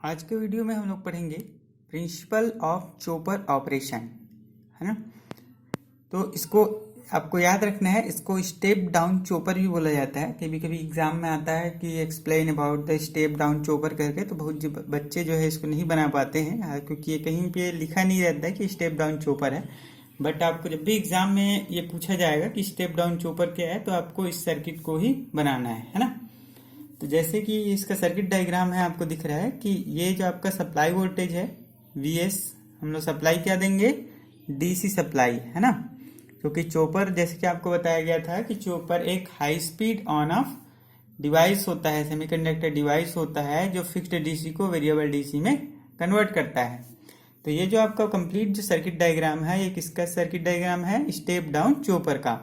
आज के वीडियो में हम लोग पढ़ेंगे प्रिंसिपल ऑफ चॉपर ऑपरेशन, है ना। तो इसको आपको याद रखना है। इसको स्टेप डाउन चॉपर भी बोला जाता है। कभी कभी एग्जाम में आता है कि explain about the step down chopper करके, तो बहुत बच्चे जो है इसको नहीं बना पाते हैं, क्योंकि ये कहीं पे लिखा नहीं रहता है कि स्टेप डाउन चॉपर है। बट आपको जब भी एग्जाम में ये पूछा जाएगा कि स्टेप डाउन चॉपर क्या है, तो आपको इस सर्किट को ही बनाना है ना। तो जैसे कि इसका सर्किट डायग्राम है, आपको दिख रहा है कि ये जो आपका सप्लाई वोल्टेज है Vs, हम लोग सप्लाई क्या देंगे, डीसी सप्लाई, है ना। क्योंकि चॉपर, जैसे कि आपको बताया गया था कि चॉपर एक high speed on off device होता है, सेमीकंडक्टर डिवाइस होता है जो फिक्स्ड डीसी को वेरिएबल डीसी में कन्वर्ट करता है। तो ये जो आपका कंप्लीट जो सर्किट डायग्राम है, ये किसका सर्किट डायग्राम है, स्टेप डाउन चॉपर का,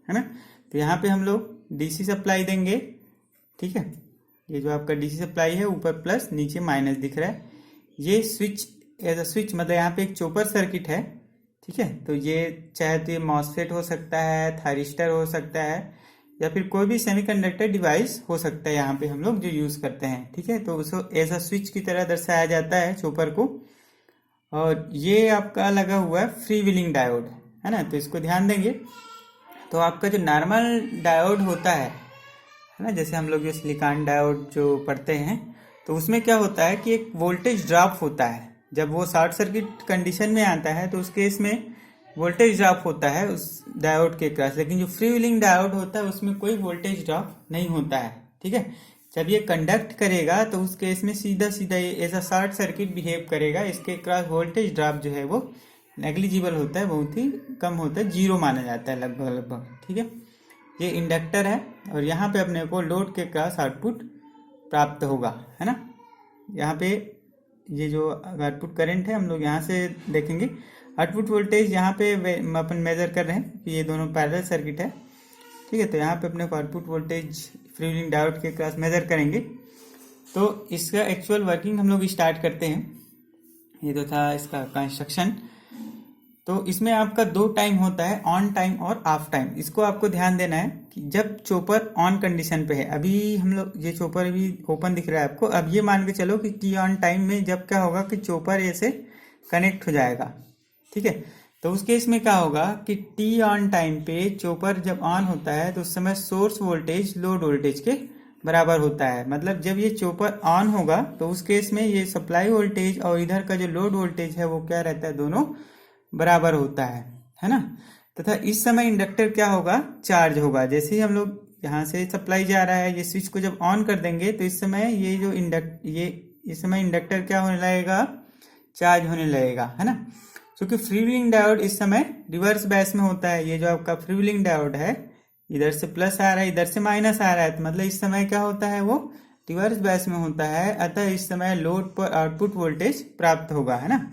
है ना। तो यहाँ पे हम लोग डीसी सप्लाई देंगे, ठीक है। ये जो आपका डीसी सप्लाई है, ऊपर प्लस नीचे माइनस दिख रहा है। ये स्विच एज अ स्विच, मतलब यहाँ पे एक चॉपर सर्किट है, ठीक है। तो ये चाहे तो ये मॉसफेट हो सकता है, थायरिस्टर हो सकता है, या फिर कोई भी सेमीकंडक्टर डिवाइस हो सकता है यहाँ पे हम लोग जो यूज करते हैं, ठीक है। तो उसको एज अ स्विच की तरह दर्शाया जाता है चॉपर को। और ये आपका लगा हुआ है फ्री व्हीलिंग डायोड, है ना। तो इसको ध्यान देंगे। तो आपका जो नॉर्मल डायोड होता है ना, जैसे हम लोग जो सिलिकॉन डायोड जो पढ़ते हैं, तो उसमें क्या होता है कि एक वोल्टेज ड्रॉप होता है। जब वो शॉर्ट सर्किट कंडीशन में आता है तो उस केस में वोल्टेज ड्रॉप होता है उस डायोड के क्रॉस। लेकिन जो फ्री व्हीलिंग डायोड होता है उसमें कोई वोल्टेज ड्रॉप नहीं होता है, ठीक है। जब ये कंडक्ट करेगा तो उस केस में सीधा सीधा ये ऐसा शॉर्ट सर्किट बिहेव करेगा। इसके क्रॉस वोल्टेज ड्रॉप जो है वो नेग्लिजिबल होता है, बहुत ही कम होता है, जीरो माना जाता है लगभग लगभग, ठीक है। ये इंडक्टर है और यहाँ पे अपने को लोड के क्रॉस आउटपुट प्राप्त होगा, है ना। यहाँ पे ये जो आउटपुट करंट है हम लोग यहाँ से देखेंगे। आउटपुट वोल्टेज यहाँ पे अपन मेजर कर रहे हैं कि ये दोनों पैरेलल सर्किट है, ठीक है। तो यहाँ पे अपने को output voltage free wheeling diode के क्रॉस मेजर करेंगे। तो इसका एक्चुअल वर्किंग हम लोग स्टार्ट करते हैं। ये तो था इसका कंस्ट्रक्शन। तो इसमें आपका दो टाइम होता है, ऑन टाइम और ऑफ टाइम। इसको आपको ध्यान देना है कि जब चॉपर ऑन कंडीशन पे है, अभी हम लोग ये चॉपर भी ओपन दिख रहा है आपको, अब ये मान के चलो कि टी ऑन टाइम में जब क्या होगा कि चॉपर ऐसे कनेक्ट हो जाएगा, ठीक है। तो उस केस में क्या होगा कि टी ऑन टाइम पे चॉपर जब ऑन होता है तो उस समय सोर्स वोल्टेज लोड वोल्टेज के बराबर होता है। मतलब जब ये चॉपर ऑन होगा तो उस केस में ये सप्लाई वोल्टेज और इधर का जो लोड वोल्टेज है वो क्या रहता है, दोनों बराबर होता है ना। तथा इस समय इंडक्टर क्या होगा, चार्ज होगा। जैसे ही हम लोग यहाँ से सप्लाई जा रहा है, ये स्विच को जब ऑन कर देंगे तो इस समय ये जो इस समय इंडक्टर क्या होने लगेगा, चार्ज होने लगेगा, है ना। क्योंकि फ्री व्हीलिंग डायोड इस समय रिवर्स बैच में होता है। ये जो आपका फ्री व्हीलिंग डायोड है, इधर से प्लस आ रहा है, इधर से माइनस आ रहा है, तो मतलब इस समय क्या होता है, वो रिवर्स बैच में होता है। अतः इस समय लोड पर आउटपुट वोल्टेज प्राप्त होगा, है ना।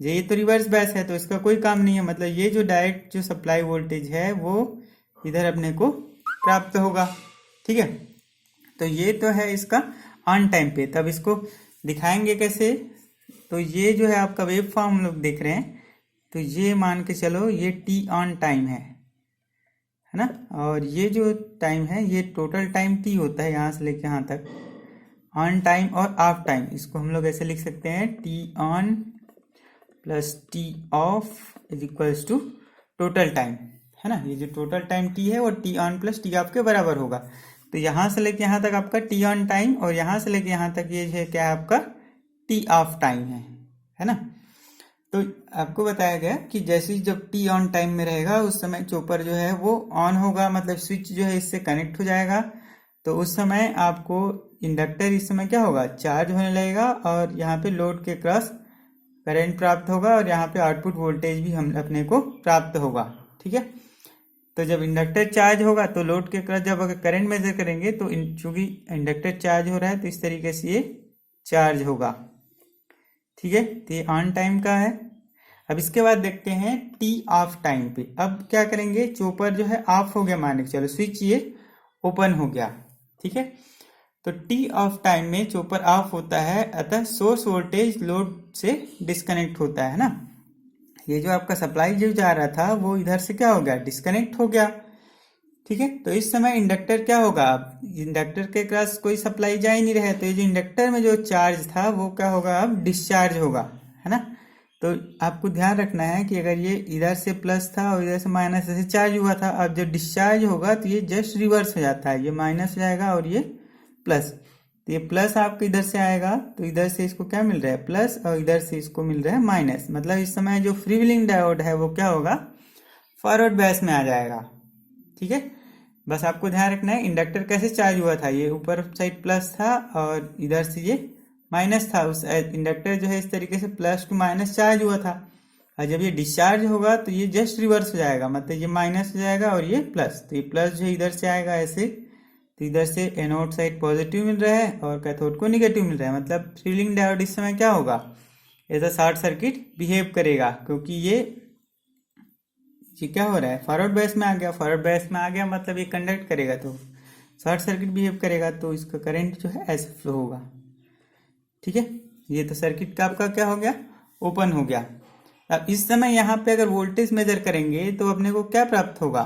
ये तो रिवर्स बैच है तो इसका कोई काम नहीं है। मतलब ये जो डायरेक्ट जो सप्लाई वोल्टेज है वो इधर अपने को प्राप्त होगा, ठीक है। तो ये तो है इसका ऑन टाइम पे। तब इसको दिखाएंगे कैसे, तो ये जो है आपका वेव फॉर्म हम लोग देख रहे हैं। तो ये मान के चलो ये टी ऑन टाइम है ना। और ये जो टाइम है ये टोटल टाइम टी होता है, यहाँ से लेके यहाँ तक। ऑन टाइम और ऑफ टाइम, इसको हम लोग ऐसे लिख सकते हैं, T on plus T off is equals to total time, है ना। ये जो टोटल टाइम टी है वो T on plus T off के बराबर होगा। तो यहाँ से लेके यहाँ तक आपका टी ऑन टाइम और यहाँ से लेके यहाँ तक ये है क्या है आपका टी ऑफ टाइम है ना। तो आपको बताया गया कि जैसे ही जब टी ऑन टाइम में रहेगा उस समय चॉपर जो है वो ऑन होगा, मतलब स्विच जो है इससे कनेक्ट हो जाएगा। तो उस समय आपको इंडक्टर इस समय क्या होगा, चार्ज होने लगेगा और यहाँ पे लोड के क्रॉस करंट प्राप्त होगा और यहाँ पे आउटपुट वोल्टेज भी हम अपने को प्राप्त होगा, ठीक है। तो जब इंडक्टर चार्ज होगा तो लोड के क्रॉस जब अगर करंट मेजर करेंगे तो चूंकि इंडक्टर चार्ज हो रहा है तो इस तरीके से ये चार्ज होगा, ठीक है। तो ये ऑन टाइम का है। अब इसके बाद देखते हैं टी ऑफ टाइम पे। अब क्या करेंगे, चॉपर जो है ऑफ हो गया, मान के चलो स्विच ये ओपन हो गया, ठीक है। तो टी ऑफ टाइम में चॉपर ऑफ होता है, अतः सोर्स वोल्टेज लोड से डिस्कनेक्ट होता है ना। ये जो आपका सप्लाई जो जा रहा था वो इधर से क्या हो गया, डिस्कनेक्ट हो गया। ठीक है। तो इस समय इंडक्टर क्या होगा, अब इंडक्टर के पास कोई सप्लाई जा ही नहीं रहा है, तो ये जो इंडक्टर में जो चार्ज था वो क्या होगा, अब डिस्चार्ज होगा, है ना। तो आपको ध्यान रखना है कि अगर ये इधर से प्लस था और इधर से माइनस से चार्ज हुआ था, अब जब डिस्चार्ज होगा तो ये जस्ट रिवर्स हो जाता है, ये माइनस हो जाएगा और ये प्लस। तो ये प्लस आपको इधर से आएगा तो इधर से इसको क्या मिल रहा है, प्लस, और इधर से इसको मिल रहा है माइनस। मतलब इस समय जो फ्रीव्हीलिंग डायोड है वो क्या होगा, फॉरवर्ड बैस में आ जाएगा। ठीक है, बस आपको ध्यान रखना है इंडक्टर कैसे चार्ज हुआ था, ये ऊपर साइड प्लस था और इधर से ये माइनस था। उस इंडक्टर जो है इस तरीके से प्लस टू माइनस चार्ज हुआ था, और जब ये डिस्चार्ज होगा तो ये जस्ट रिवर्स हो जाएगा, मतलब ये माइनस हो जाएगा और ये प्लस। तो ये प्लस जो इधर से आएगा ऐसे, तो इधर से एनोड साइड पॉजिटिव मिल रहा है और कैथोड को निगेटिव मिल रहा है। मतलब फ्रीव्हीलिंग डायोड इस समय क्या होगा, ऐसा शॉर्ट सर्किट बिहेव करेगा, क्योंकि ये क्या हो रहा है, फॉरवर्ड बैस में आ गया। फॉरवर्ड बैस में आ गया मतलब ये कंडक्ट करेगा, तो शॉर्ट सर्किट बिहेव करेगा, तो इसका करंट जो है ऐसे फ्लो होगा। ठीक है, ये तो सर्किट का आपका क्या हो गया, ओपन हो गया। अब इस समय यहाँ पे अगर वोल्टेज मेजर करेंगे तो अपने को क्या प्राप्त होगा,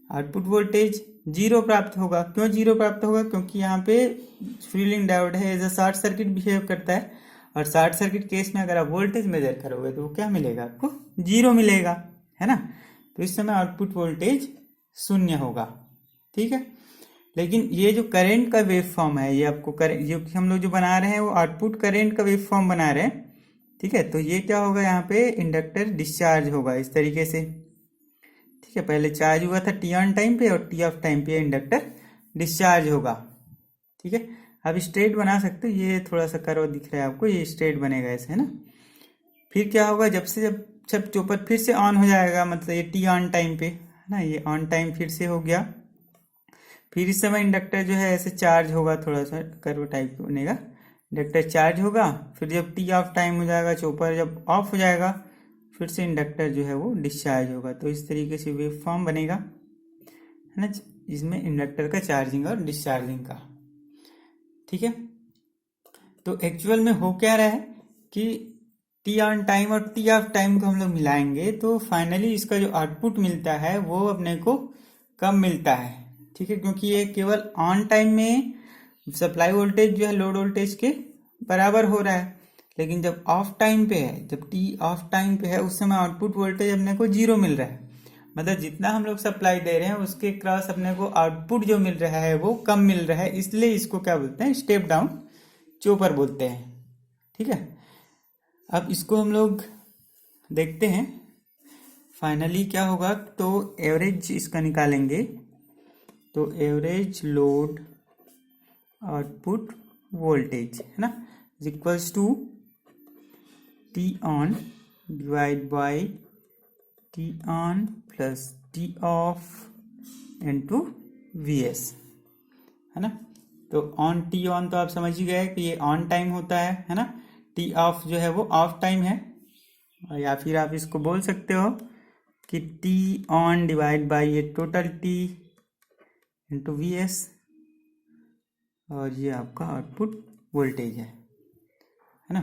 आउटपुट वोल्टेज जीरो प्राप्त होगा। क्यों जीरो प्राप्त होगा, क्योंकि यहाँ पे फ्रीव्हीलिंग डायोड है, as a short circuit behave करता है, और शॉर्ट सर्किट केस में अगर आप वोल्टेज मेजर करोगे तो क्या मिलेगा, आपको जीरो मिलेगा, है ना। तो इस समय आउटपुट वोल्टेज शून्य होगा। ठीक है, लेकिन ये जो करंट का वेव फॉर्म है, ये आपको जो हम लोग जो बना रहे हैं वो आउटपुट करंट का वेव फॉर्म बना रहे हैं। ठीक है, तो ये क्या होगा, यहाँ पे इंडक्टर डिस्चार्ज होगा इस तरीके से। ठीक है, पहले चार्ज हुआ था टी ऑन टाइम पे, और टी ऑफ टाइम पे इंडक्टर डिस्चार्ज होगा। ठीक है, आप स्ट्रेट बना सकते हो, ये थोड़ा सा कर्व दिख रहा है आपको, ये स्ट्रेट बनेगा ऐसे, है ना। फिर क्या होगा, जब चोपर फिर से ऑन हो जाएगा, मतलब ये टी ऑन टाइम पे, है ना, ये ऑन टाइम फिर से हो गया। फिर इस समय इंडक्टर जो है ऐसे चार्ज होगा, थोड़ा सा कर्व टाइप बनेगा, इंडक्टर चार्ज होगा। फिर जब टी ऑफ टाइम हो जाएगा, चोपर जब ऑफ हो जाएगा, फिर से इंडक्टर जो है वो डिस्चार्ज होगा। तो इस तरीके से वेव फॉर्म बनेगा, है ना, इसमें इंडक्टर का चार्जिंग और डिस्चार्जिंग का। ठीक है, तो एक्चुअल में हो क्या रहा है कि टी ऑन टाइम और टी ऑफ टाइम को हम लोग मिलाएंगे तो फाइनली इसका जो आउटपुट मिलता है वो अपने को कम मिलता है। ठीक है, क्योंकि ये केवल ऑन टाइम में सप्लाई वोल्टेज जो है लोड वोल्टेज के बराबर हो रहा है, लेकिन जब ऑफ टाइम पे है, जब टी ऑफ टाइम पे है, उस समय आउटपुट वोल्टेज अपने को जीरो मिल रहा है। मतलब जितना हम लोग सप्लाई दे रहे हैं उसके क्रॉस अपने को आउटपुट जो मिल रहा है वो कम मिल रहा है, इसलिए इसको क्या बोलते हैं, स्टेप डाउन चोपर बोलते हैं। ठीक है, अब इसको हम लोग देखते हैं फाइनली क्या होगा। तो एवरेज इसका निकालेंगे, तो एवरेज लोड आउटपुट वोल्टेज, है ना, is equals to T on divide by T on plus T off into V S, है ना। तो ऑन टी ऑन तो आप समझ ही गए कि ये ऑन टाइम होता है ना। टी ऑफ जो है वो ऑफ टाइम है, या फिर आप इसको बोल सकते हो कि टी ऑन डिवाइड बाय ये total T into V S, और ये आपका आउटपुट वोल्टेज है ना।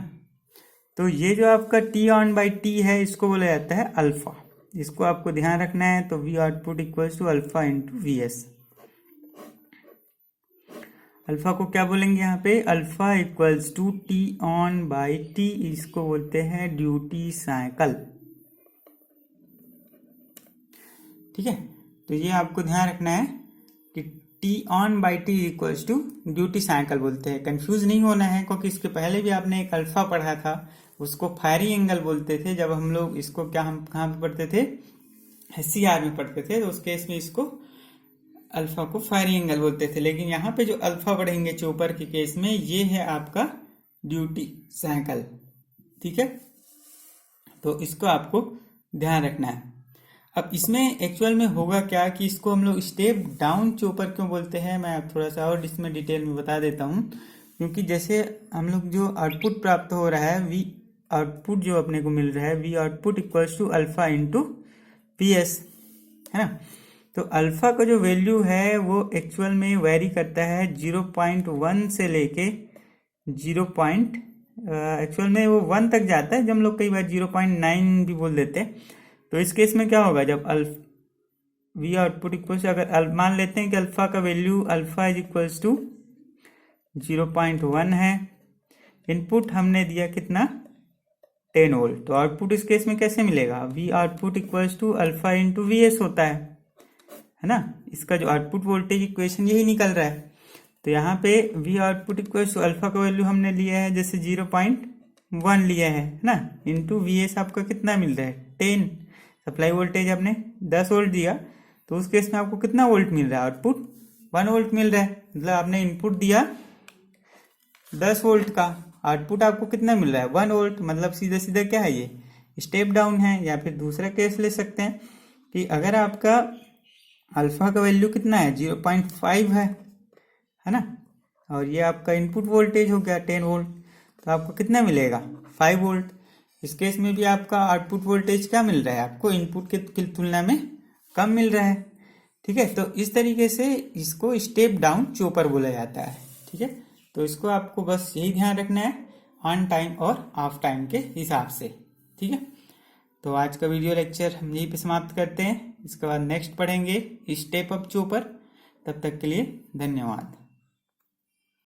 तो ये जो आपका टी ऑन बाई टी है इसको बोला जाता है अल्फा। इसको आपको ध्यान रखना है। तो V output equals to alpha into V S. Alpha को क्या बोलेंगे यहाँ पे, alpha equals to T on by T, इसको बोलते हैं ड्यूटी साइकिल। ठीक है, तो ये आपको ध्यान रखना है कि T on by T equals to duty cycle बोलते हैं। कंफ्यूज नहीं होना है, क्योंकि इसके पहले भी आपने एक अल्फा पढ़ा था, उसको फायरिंग एंगल बोलते थे। जब हम लोग इसको क्या हम कहाँ पे पढ़ते थे, SCR में पढ़ते थे, तो उस केस में इसको अल्फा को फायरिंग एंगल बोलते थे। लेकिन यहाँ पे जो अल्फा पढ़ेंगे चोपर के केस में, ये है आपका ड्यूटी साइकिल। ठीक है, तो इसको आपको ध्यान रखना है। अब इसमें एक्चुअल में होगा क्या कि इसको हम लोग स्टेप डाउन चोपर क्यों बोलते हैं, मैं थोड़ा सा और इसमें डिटेल में बता देता हूँ। क्योंकि जैसे हम लोग जो आउटपुट प्राप्त हो रहा है, वी आउटपुट जो अपने को मिल रहा है, V output equals to alpha into P S, है ना। तो अल्फा का जो वैल्यू है वो एक्चुअल में वेरी करता है 0.1 से लेके 0. एक्चुअल में वो 1 तक जाता है, जब हम लोग कई बार 0.9 भी बोल देते हैं। तो इस केस में क्या होगा, जब वी आउटपुट इक्वल्स, अगर मान लेते हैं कि अल्फा का value alpha is equals to 0.1 है, इनपुट हमने दिया कितना 10 वोल्ट, तो आउटपुट इस केस में कैसे मिलेगा, V output equals to alpha into V S होता है ना। इसका जो आउटपुट वोल्टेज इक्वेशन यही निकल रहा है। तो यहाँ पे V output equals to alpha का वैल्यू हमने लिया है जैसे 0.1 लिया है ना, इंटू वी एस आपका कितना मिल रहा है 10, सप्लाई वोल्टेज आपने 10 वोल्ट दिया, तो उस केस में आपको कितना वोल्ट मिल रहा है, आउटपुट 1 वोल्ट मिल रहा है। मतलब आपने इनपुट दिया 10 वोल्ट का, आउटपुट आपको कितना मिल रहा है 1 वोल्ट। मतलब सीधा सीधा क्या है, ये स्टेप डाउन है। या फिर दूसरा केस ले सकते हैं कि अगर आपका अल्फा का वैल्यू कितना है 0.5 है ना, और ये आपका इनपुट वोल्टेज हो गया 10 वोल्ट, तो आपको कितना मिलेगा 5 वोल्ट। इस केस में भी आपका आउटपुट वोल्टेज क्या मिल रहा है, आपको इनपुट के तुलना में कम मिल रहा है। ठीक है, तो इस तरीके से इसको स्टेप डाउन चोपर बोला जाता है। ठीक है, तो इसको आपको बस यही ध्यान रखना है ऑन टाइम और ऑफ टाइम के हिसाब से। ठीक है, तो आज का वीडियो लेक्चर हम यहीं पे समाप्त करते हैं। इसके बाद नेक्स्ट पढ़ेंगे स्टेप अप चोपर। तब तक के लिए धन्यवाद।